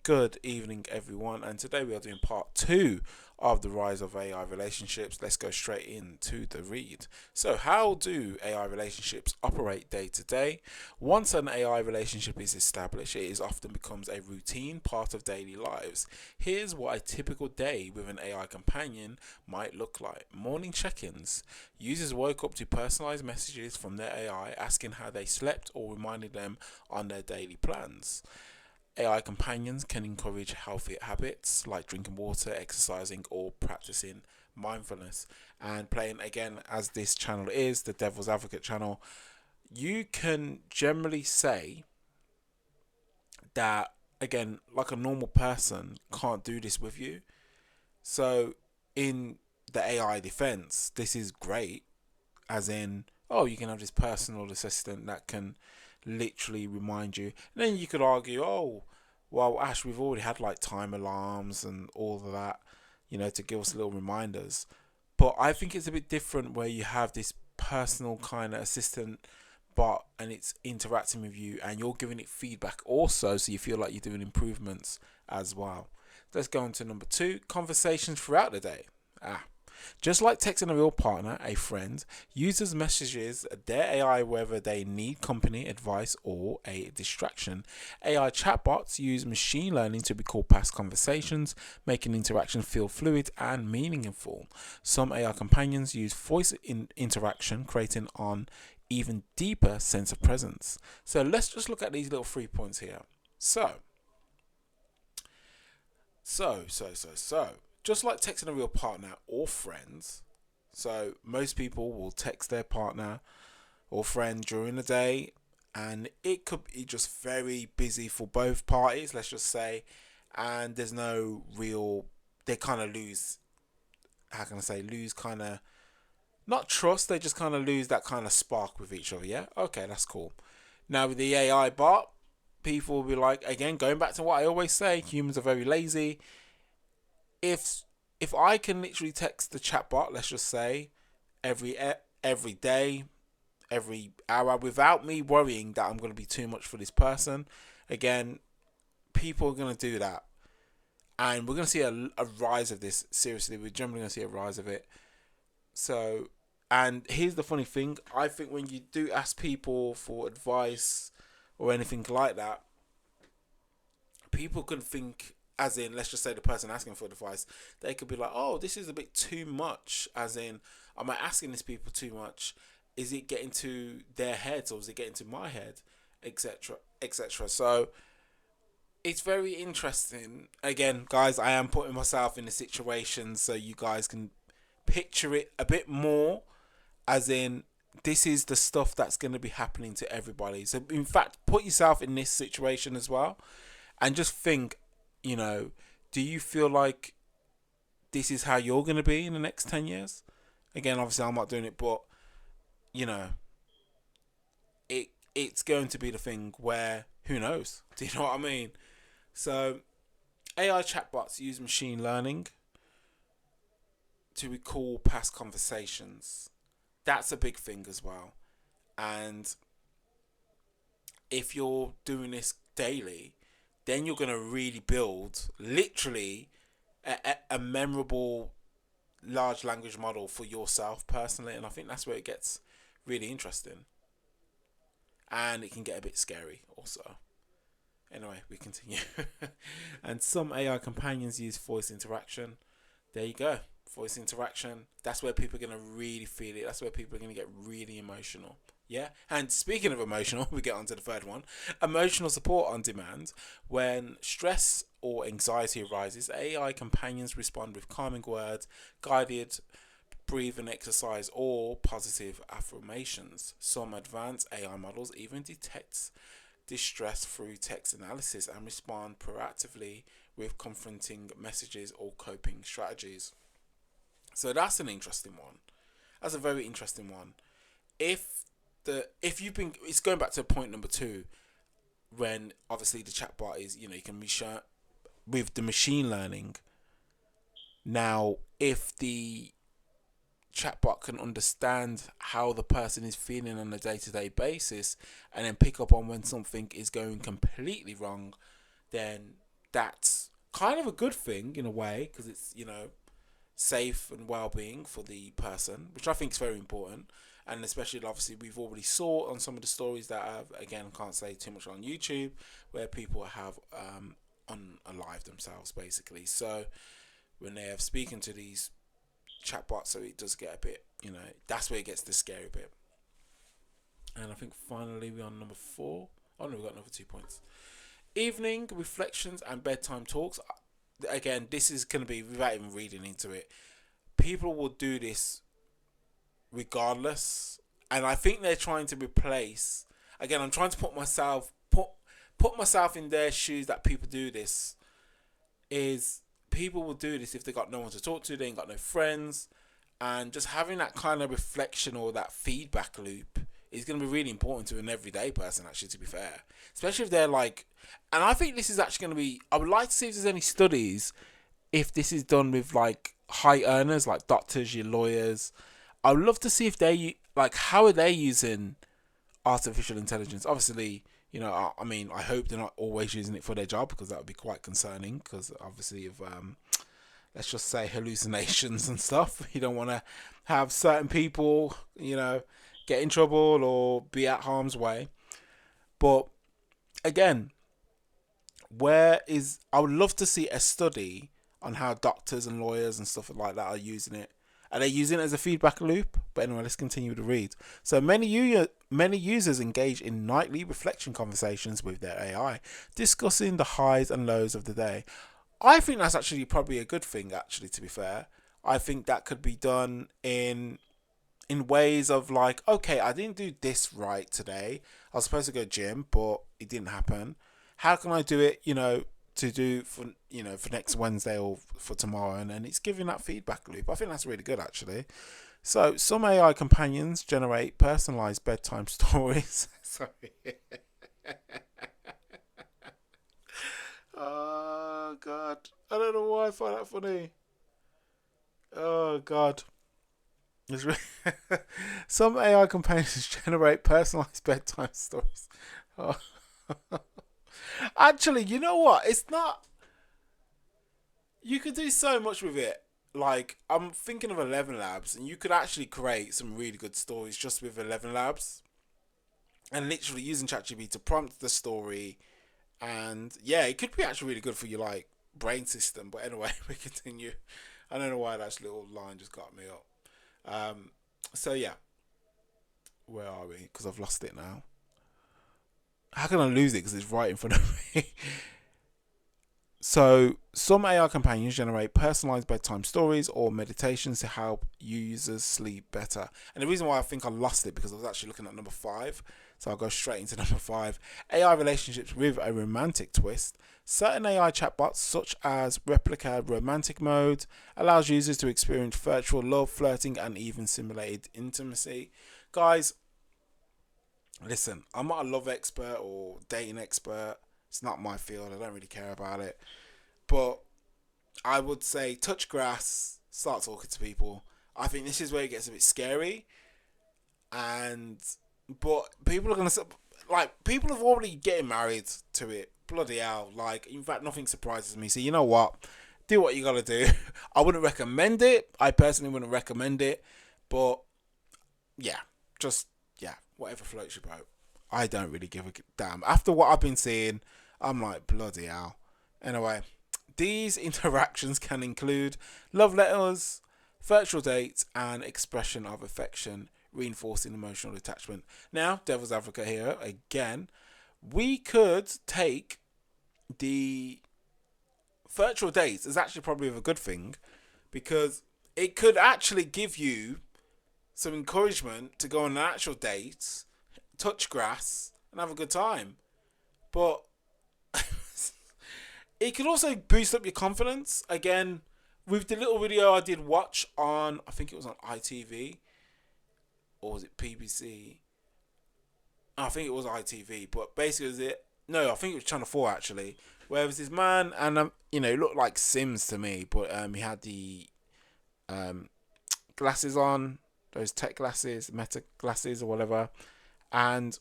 Good evening, everyone, and today we are doing part two of the rise of AI relationships. Let's go straight into the read. So, how do AI relationships operate day to day? Once an AI relationship is established, it is often becomes a routine part of daily lives. Here's what a typical day with an AI companion might look like. Morning check-ins. Users woke up to personalized messages from their AI asking how they slept or reminding them on their daily plans. AI companions can encourage healthy habits like drinking water, exercising, or practicing mindfulness. And playing again, as this channel is the Devil's Advocate channel, you can generally say that, again, like a normal person can't do this with you. So, in the AI defense, this is great, as in, oh, you can have this personal assistant that can literally remind you. And then you could argue, oh, well, Ash, we've already had like time alarms and all of that, to give us little reminders. But I think it's a bit different where you have this personal kind of assistant bot and it's interacting with you and you're giving it feedback also, so you feel like you're doing improvements as well. Let's go on to number two, conversations throughout the day. Just like texting a real partner, a friend, users messages their AI whether they need company, advice, or a distraction. AI chatbots use machine learning to record past conversations, making interaction feel fluid and meaningful. Some AI companions use voice interaction, creating an even deeper sense of presence. So let's just look at these little 3 points here. So just like texting a real partner or friends, so most people will text their partner or friend during the day, and it could be just very busy for both parties, let's just say, and there's no real, they kind of lose, how can I say, lose kind of, not trust, they just kind of lose that kind of spark with each other, yeah? Okay, that's cool. Now with the AI bot, people will be like, again, going back to what I always say, humans are very lazy. If I can literally text the chatbot, let's just say, every day, every hour, without me worrying that I'm going to be too much for this person, again, people are going to do that, and we're going to see a rise of this. Seriously, we're generally going to see a rise of it. So, and here's the funny thing: I think when you do ask people for advice or anything like that, people can think, as in, let's just say the person asking for advice, they could be like, oh, this is a bit too much, as in, am I asking these people too much? Is it getting to their heads or is it getting to my head, etc., etc.? So it's very interesting. Again, guys, I am putting myself in a situation so you guys can picture it a bit more, as in, this is the stuff that's going to be happening to everybody. So in fact, put yourself in this situation as well and just think, do you feel like this is how you're going to be in the next 10 years? Again, obviously, I'm not doing it, but, you know, it's going to be the thing where, who knows? Do you know what I mean? So, AI chatbots use machine learning to recall past conversations. That's a big thing as well. And if you're doing this daily, then you're going to really build literally a memorable large language model for yourself personally. And I think that's where it gets really interesting. And it can get a bit scary also. Anyway, we continue. And some AI companions use voice interaction. There you go. Voice interaction. That's where people are going to really feel it. That's where people are going to get really emotional. Yeah. And speaking of emotional, we get on to the third one. Emotional support on demand. When stress or anxiety arises, AI companions respond with calming words, guided breathing exercise, or positive affirmations. Some advanced AI models even detect distress through text analysis and respond proactively with confronting messages or coping strategies. So that's an interesting one. That's a very interesting one. If you've been, it's going back to point number two, when obviously the chatbot is, you can be sure with the machine learning. Now, if the chatbot can understand how the person is feeling on a day-to-day basis and then pick up on when something is going completely wrong, then that's kind of a good thing in a way, because it's, safe and well-being for the person, which I think is very important. And especially, obviously, we've already saw on some of the stories that have, again, can't say too much on YouTube, where people have unalived themselves, basically. So when they have speaking to these chatbots, so it does get a bit, that's where it gets the scary bit. And I think finally we're on number 4. Oh no, we've got another 2 points. Evening reflections and bedtime talks. Again, this is going to be, without even reading into it, people will do this regardless, and I think they're trying to replace. Again, I'm trying to put myself in their shoes, that people do this. Is people will do this if they got no one to talk to, they ain't got no friends, and just having that kind of reflection or that feedback loop is going to be really important to an everyday person, actually, to be fair. Especially if they're like, and I think this is actually going to be, I would like to see if there's any studies if this is done with like high earners, like doctors, your lawyers. I would love to see if they, like, how are they using artificial intelligence? Obviously, I mean, I hope they're not always using it for their job, because that would be quite concerning, because obviously of, let's just say, hallucinations and stuff. You don't want to have certain people, get in trouble or be at harm's way. But again, I would love to see a study on how doctors and lawyers and stuff like that are using it. Are they using it as a feedback loop? But anyway, let's continue to read. So many users engage in nightly reflection conversations with their AI, discussing the highs and lows of the day. I think that's actually probably a good thing, actually, to be fair. I think that could be done in ways of like, okay, I didn't do this right today. I was supposed to go gym, but it didn't happen. How can I do it, to do for next Wednesday or for tomorrow? And then it's giving that feedback loop. I think that's really good, actually. So some AI companions generate personalized bedtime stories. Sorry. Oh, God. I don't know why I find that funny. Oh, God. Some AI companions generate personalized bedtime stories. Oh. Actually, you know what? It's not. You could do so much with it. Like, I'm thinking of 11 Labs, and you could actually create some really good stories just with 11 Labs. And literally using ChatGPT to prompt the story. And yeah, it could be actually really good for your, like, brain system. But anyway, we continue. I don't know why that little line just got me up. So yeah, where are we? Because I've lost it now. How can I lose it? Because it's right in front of me. So some AI companions generate personalized bedtime stories or meditations to help users sleep better. And the reason why I think I lost it, because I was actually looking at number 5. So I'll go straight into number 5. AI relationships with a romantic twist. Certain AI chatbots, such as Replica Romantic Mode, allows users to experience virtual love, flirting, and even simulated intimacy. Guys, listen, I'm not a love expert or dating expert. It's not my field. I don't really care about it. But I would say touch grass, start talking to people. I think this is where it gets a bit scary. But people are gonna, like, people have already getting married to it. Bloody hell! Like, in fact, nothing surprises me. So you know what? Do what you gotta do. I wouldn't recommend it. I personally wouldn't recommend it. But yeah, whatever floats your boat. I don't really give a damn. After what I've been seeing, I'm like, bloody hell. Anyway, these interactions can include love letters, virtual dates, and expression of affection, reinforcing emotional attachment. Now, devil's advocate here again. We could take the virtual dates as actually probably a good thing, because it could actually give you some encouragement to go on an actual date, touch grass, and have a good time. But it could also boost up your confidence. Again, with the little video I did watch on, I think it was on ITV, or was it PBC? I think it was ITV, but basically was it? No, I think it was Channel 4 actually, where it was this man, and it looked like Sims to me, but he had the glasses on, those tech glasses, meta glasses or whatever, and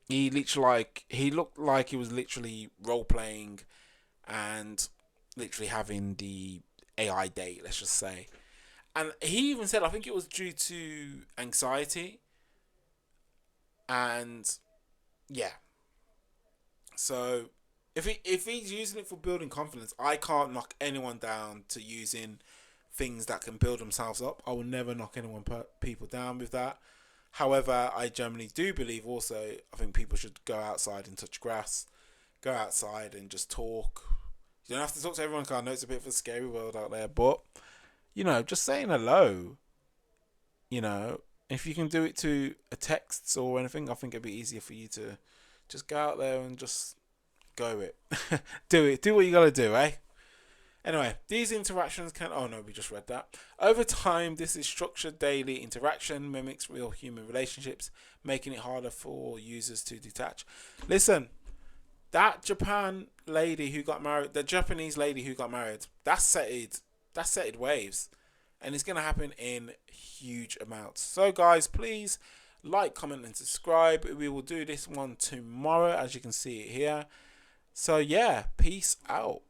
he looked like he was literally role playing and literally having the AI date, let's just say. And he even said, I think it was due to anxiety. And yeah, so if he's using it for building confidence, I can't knock anyone down to using things that can build themselves up. I will never knock people down with that. However, I generally do believe also, I think people should go outside and touch grass, go outside and just talk. You don't have to talk to everyone, because I know it's a bit of a scary world out there, but just saying hello, if you can do it to a text or anything, I think it'd be easier for you to just go out there and just go it. Do what you gotta do, eh? Anyway, these interactions can... Oh no, we just read that. Over time, this is structured daily interaction, mimics real human relationships, making it harder for users to detach. Listen, that Japanese lady who got married, that's setted waves. And it's going to happen in huge amounts. So guys, please like, comment and subscribe. We will do this one tomorrow, as you can see it here. So yeah, peace out.